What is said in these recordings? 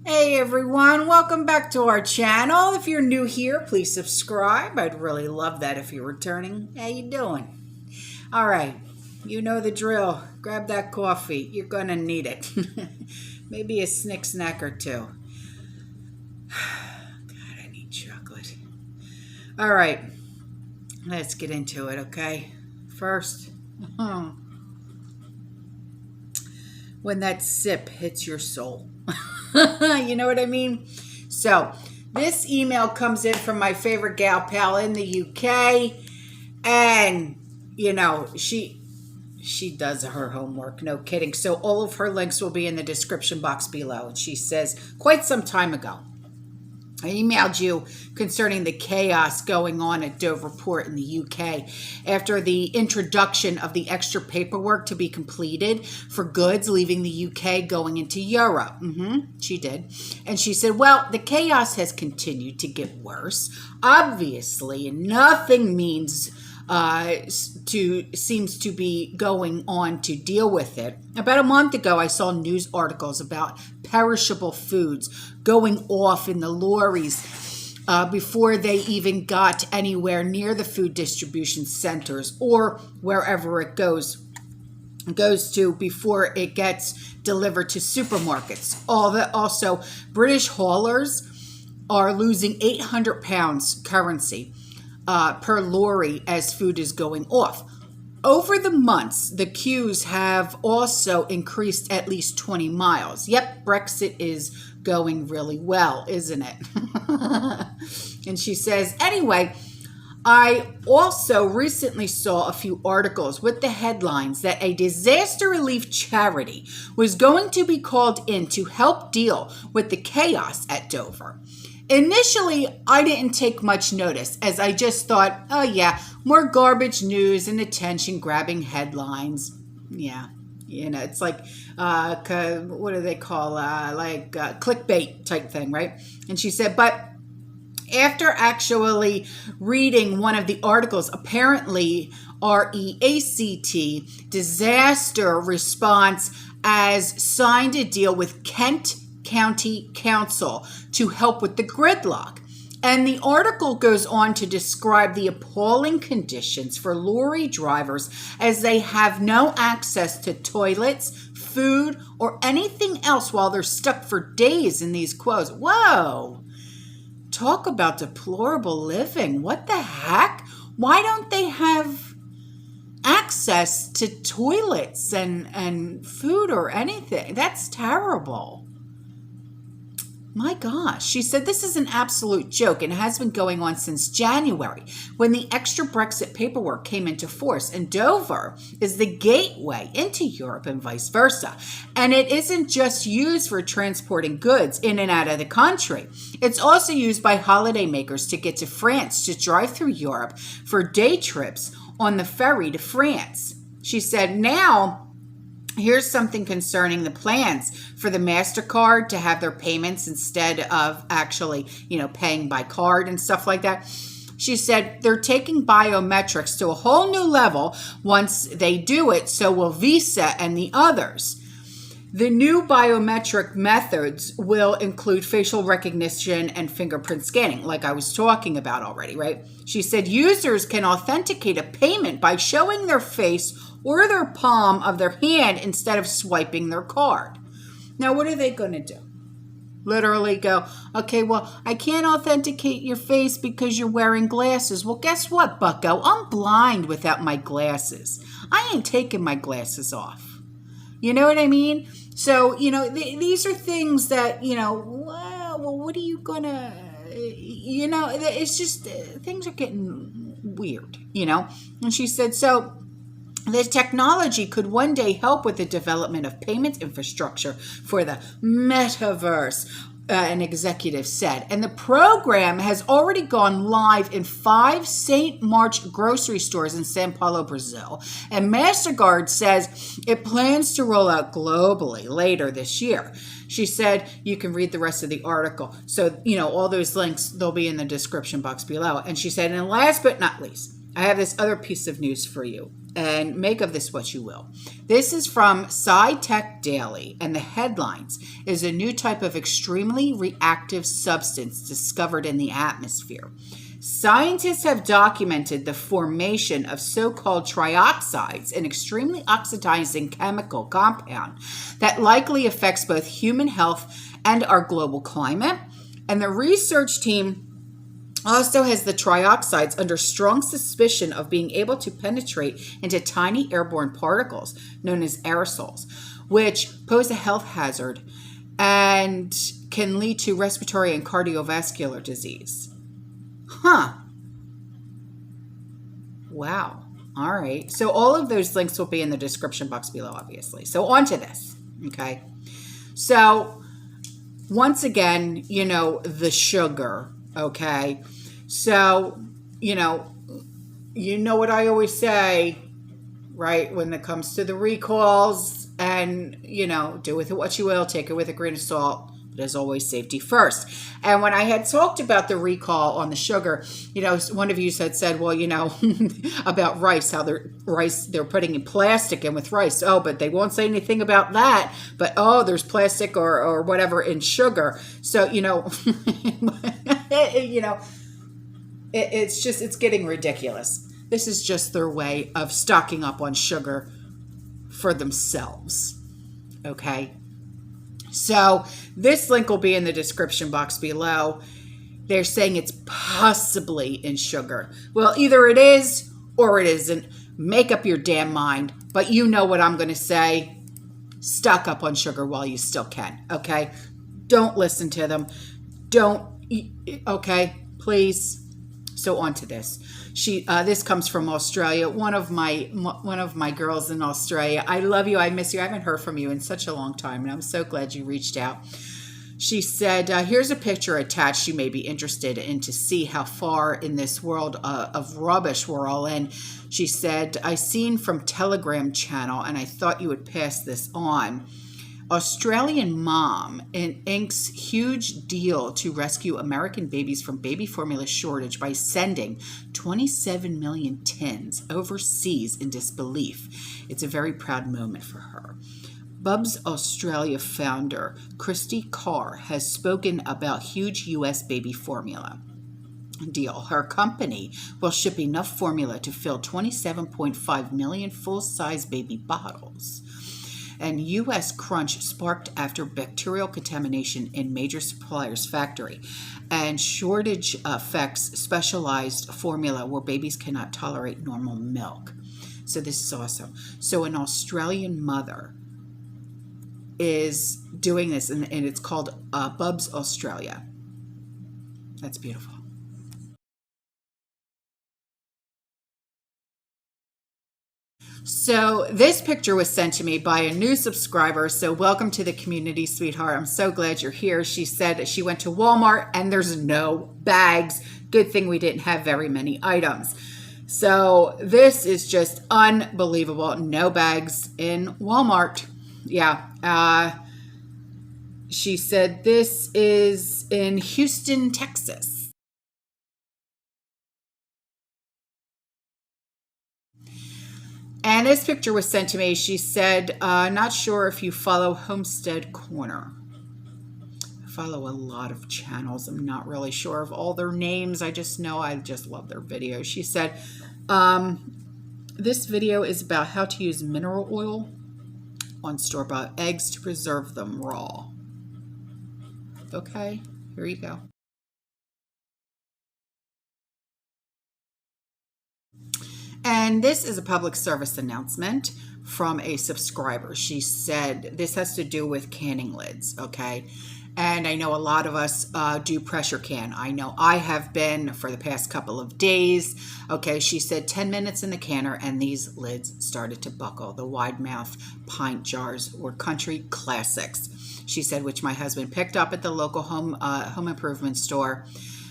Hey everyone, welcome back to our channel. If you're new here, please subscribe. I'd really love that if you're returning. How you doing? All right, you know the drill. Grab that coffee. You're gonna need it. Maybe a snack or two. God, I need chocolate. All right, let's get into it, okay? First, when that sip hits your soul. You know what I mean? So this email comes in from my favorite gal pal in the UK, and you know she does her homework, no kidding. So all of her links will be in the description box below. And she says, quite some time ago, I emailed you concerning the chaos going on at Dover Port in the UK after the introduction of the extra paperwork to be completed for goods leaving the UK going into Europe. She did. And she said, well, the chaos has continued to get worse. Obviously, nothing seems to be going on to deal with it. About a month ago, I saw news articles about perishable foods going off in the lorries before they even got anywhere near the food distribution centers or wherever it goes to before it gets delivered to supermarkets. Also, British haulers are losing 800 pounds currency per lorry as food is going off. Over the months, the queues have also increased at least 20 miles. Yep, Brexit is going really well, isn't it? And she says, anyway, I also recently saw a few articles with the headlines that a disaster relief charity was going to be called in to help deal with the chaos at Dover. Initially, I didn't take much notice as I just thought, oh yeah, more garbage news and attention-grabbing headlines. Yeah, you know, it's like, what do they call, clickbait type thing, right? And she said, but after actually reading one of the articles, apparently REACT, Disaster Response, as signed a deal with Kent County Council to help with the gridlock. And the article goes on to describe the appalling conditions for lorry drivers as they have no access to toilets, food, or anything else while they're stuck for days in these quotes. Whoa! Talk about deplorable living. What the heck? Why don't they have access to toilets and food or anything? That's terrible. My gosh, she said this is an absolute joke and has been going on since January when the extra Brexit paperwork came into force, and Dover is the gateway into Europe and vice versa. And it isn't just used for transporting goods in and out of the country. It's also used by holidaymakers to get to France to drive through Europe for day trips on the ferry to France. She said, now, here's something concerning the plans for the MasterCard to have their payments instead of actually, paying by card and stuff like that. She said they're taking biometrics to a whole new level once they do it, so will Visa and the others. The new biometric methods will include facial recognition and fingerprint scanning, like I was talking about already, right? She said users can authenticate a payment by showing their face or their palm of their hand instead of swiping their card. Now, what are they going to do? Literally go, okay, well, I can't authenticate your face because you're wearing glasses. Well, guess what, bucko? I'm blind without my glasses. I ain't taking my glasses off. You know what I mean? So, these are things that, well, what are you going to, it's just, things are getting weird, And she said, so the technology could one day help with the development of payment infrastructure for the metaverse, an executive said. And the program has already gone live in 5 St. March grocery stores in São Paulo, Brazil. And MasterCard says it plans to roll out globally later this year. She said you can read the rest of the article. So, all those links, they'll be in the description box below. And she said, and last but not least, I have this other piece of news for you. and make of this what you will. This is from SciTech Daily, and the headlines is a new type of extremely reactive substance discovered in the atmosphere. Scientists have documented the formation of so-called trioxides, an extremely oxidizing chemical compound that likely affects both human health and our global climate. And the research team also has the trioxides under strong suspicion of being able to penetrate into tiny airborne particles known as aerosols, which pose a health hazard and can lead to respiratory and cardiovascular disease. Huh. Wow. All right. So all of those links will be in the description box below, obviously. So on to this. Okay. So once again, the sugar. Okay. So, you know what I always say, right? When it comes to the recalls and, do with it what you will, take it with a grain of salt. But as always, safety first. And when I had talked about the recall on the sugar, one of you had said, well, about rice, how they're putting in plastic in with rice. Oh, but they won't say anything about that. But, there's plastic or whatever in sugar. So, it's getting ridiculous. This is just their way of stocking up on sugar for themselves. Okay. So this link will be in the description box below. They're saying it's possibly in sugar. Well, either it is or it isn't. Make up your damn mind. But you know what I'm going to say. Stock up on sugar while you still can. Okay? Don't listen to them. Okay? Please. So on to this. This comes from Australia. One of my girls in Australia. I love you. I miss you. I haven't heard from you in such a long time, and I'm so glad you reached out. She said, here's a picture attached you may be interested in to see how far in this world of rubbish we're all in. She said, I seen from Telegram channel, and I thought you would pass this on. Australian mom inks huge deal to rescue American babies from baby formula shortage by sending 27 million tins overseas in disbelief. It's a very proud moment for her. Bubs Australia founder Christy Carr has spoken about huge U.S. baby formula deal. Her company will ship enough formula to fill 27.5 million full-size baby bottles. And U.S. crunch sparked after bacterial contamination in major supplier's factory. And shortage affects specialized formula where babies cannot tolerate normal milk. So this is awesome. So an Australian mother is doing this, and it's called Bubs Australia. That's beautiful. So this picture was sent to me by a new subscriber. So welcome to the community, sweetheart. I'm so glad you're here. She said she went to Walmart and there's no bags. Good thing we didn't have very many items. So this is just unbelievable. No bags in Walmart. Yeah. She said this is in Houston, Texas. And this picture was sent to me. She said, not sure if you follow Homestead Corner. I follow a lot of channels. I'm not really sure of all their names. I just know I just love their videos. She said, this video is about how to use mineral oil on store-bought eggs to preserve them raw. Okay, here you go. And this is a public service announcement from a subscriber. She said this has to do with canning lids, okay? And I know a lot of us do pressure can. I know I have been for the past couple of days. Okay, she said 10 minutes in the canner and these lids started to buckle. The wide mouth pint jars were country classics, she said, which my husband picked up at the local home improvement store.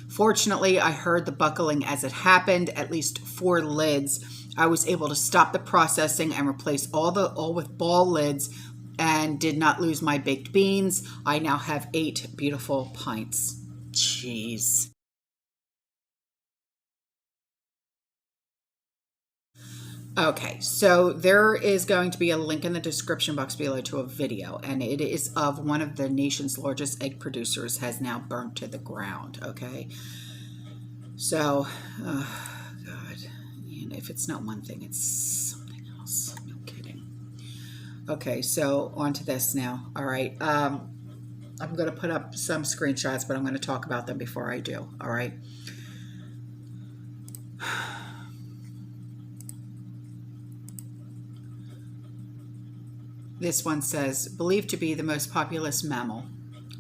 Fortunately, I heard the buckling as it happened, at least 4 lids. I was able to stop the processing and replace all with ball lids and did not lose my baked beans. I now have 8 beautiful pints. Jeez. Okay, so there is going to be a link in the description box below to a video, and it is of one of the nation's largest egg producers has now burnt to the ground. Okay, so, God, and if it's not one thing, it's something else. No kidding. Okay, so on to this now. All right, I'm going to put up some screenshots, but I'm going to talk about them before I do. All right. This one says, believed to be the most populous mammal.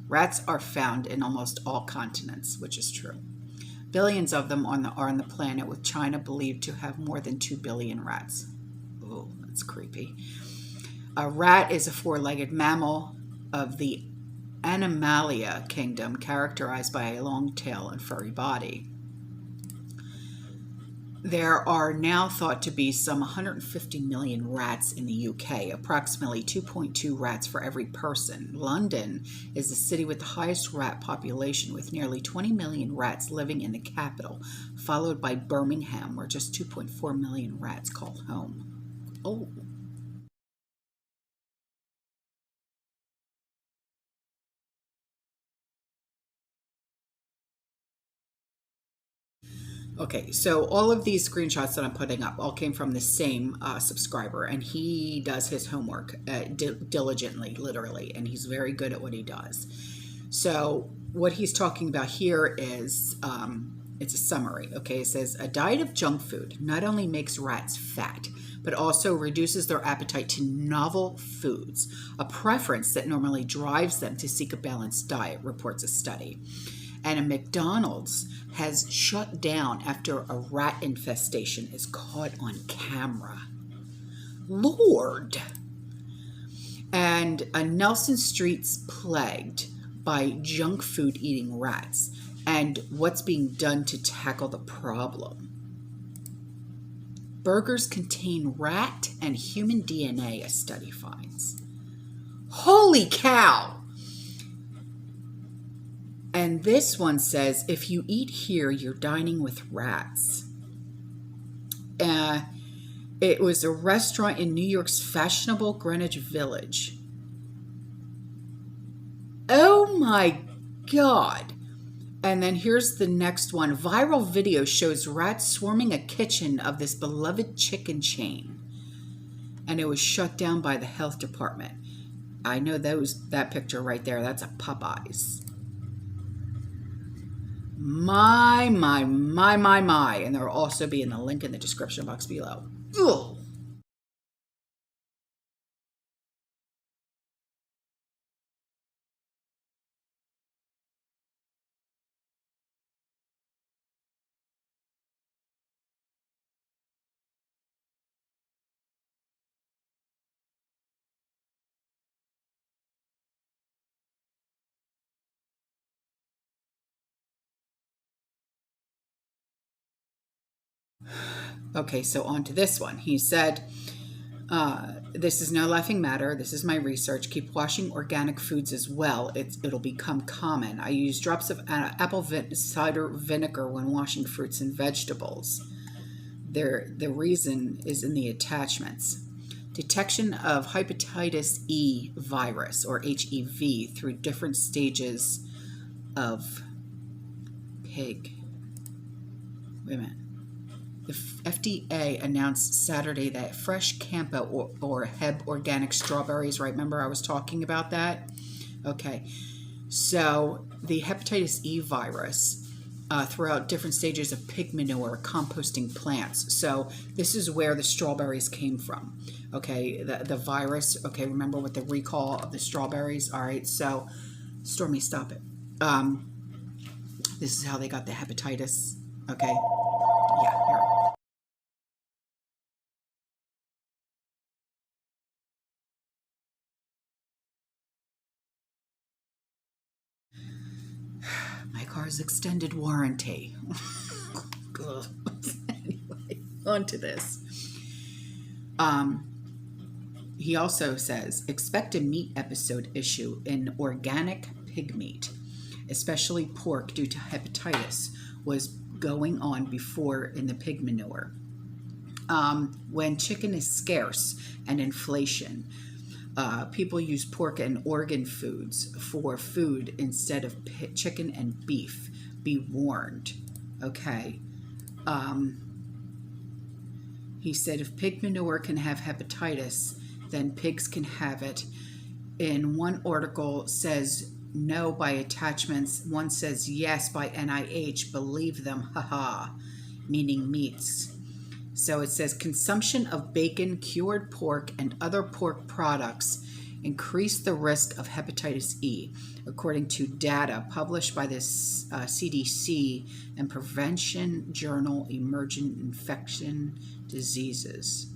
Rats are found in almost all continents, which is true. Billions of them are on the planet, with China believed to have more than 2 billion rats. Oh, that's creepy. A rat is a four-legged mammal of the Animalia kingdom, characterized by a long tail and furry body. There are now thought to be some 150 million rats in the UK, approximately 2.2 rats for every person. London is the city with the highest rat population, with nearly 20 million rats living in the capital, followed by Birmingham, where just 2.4 million rats call home. Oh. Okay, so all of these screenshots that I'm putting up all came from the same subscriber, and he does his homework diligently, literally, and he's very good at what he does. So what he's talking about here is, it's a summary, okay? It says, a diet of junk food not only makes rats fat, but also reduces their appetite to novel foods, a preference that normally drives them to seek a balanced diet, reports a study. And a McDonald's has shut down after a rat infestation is caught on camera. Lord! And a Nelson Street's plagued by junk food eating rats, and what's being done to tackle the problem. Burgers contain rat and human DNA, a study finds. Holy cow! And this one says, if you eat here, you're dining with rats. It was a restaurant in New York's fashionable Greenwich Village. Oh my God. And then here's the next one. Viral video shows rats swarming a kitchen of this beloved chicken chain. And it was shut down by the health department. I know that picture right there. That's a Popeyes. My. And there will also be in the link in the description box below. Ugh. Okay, so on to this one. He said, this is no laughing matter. This is my research. Keep washing organic foods as well. It'll become common. I use drops of apple cider vinegar when washing fruits and vegetables. The reason is in the attachments. Detection of hepatitis E virus, or HEV, through different stages of pig. Wait a minute. The FDA announced Saturday that fresh Campo or Heb organic strawberries, right? Remember I was talking about that? Okay. So the hepatitis E virus throughout different stages of pig manure composting plants. So this is where the strawberries came from. Okay, the virus. Okay, remember with the recall of the strawberries? All right, so Stormy, stop it. This is how they got the hepatitis. Okay. Yeah, here. My car's extended warranty. Anyway, on to this. He also says, expect a meat episode issue in organic pig meat, especially pork, due to hepatitis was going on before in the pig manure. when chicken is scarce and inflation. People use pork and organ foods for food instead of chicken and beef. Be warned. Okay. He said if pig manure can have hepatitis, then pigs can have it. In one article says no by attachments. One says yes by NIH. Believe them. Haha. Meaning meats. So it says consumption of bacon, cured pork, and other pork products increase the risk of hepatitis E, according to data published by the CDC and Prevention Journal Emerging Infection Diseases.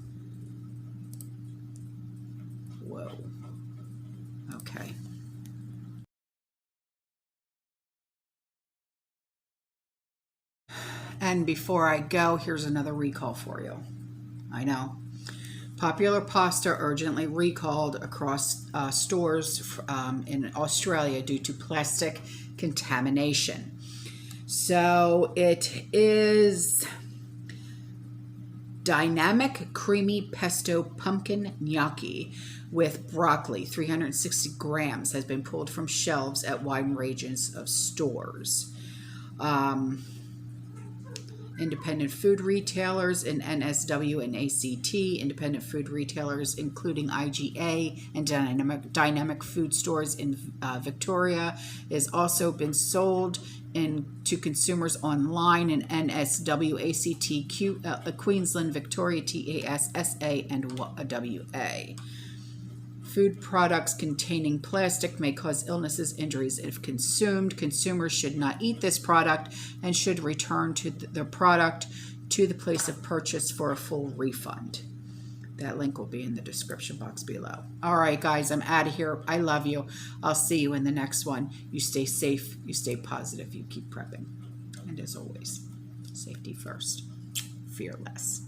Whoa. Okay. And before I go, here's another recall for you. I know. Popular pasta urgently recalled across stores in Australia due to plastic contamination. So it is dynamic creamy pesto pumpkin gnocchi with broccoli, 360 grams, has been pulled from shelves at wide ranges of stores. Independent food retailers in NSW and ACT, independent food retailers including IGA and Dynamic Food Stores in Victoria has also been sold to consumers online in NSW, ACT, Queensland, Victoria, TAS, SA, and WA. Food products containing plastic may cause illnesses, injuries if consumed. Consumers should not eat this product and should return to the product to the place of purchase for a full refund. That link will be in the description box below. All right, guys, I'm out of here. I love you. I'll see you in the next one. You stay safe. You stay positive. You keep prepping. And as always, safety first. Fear less.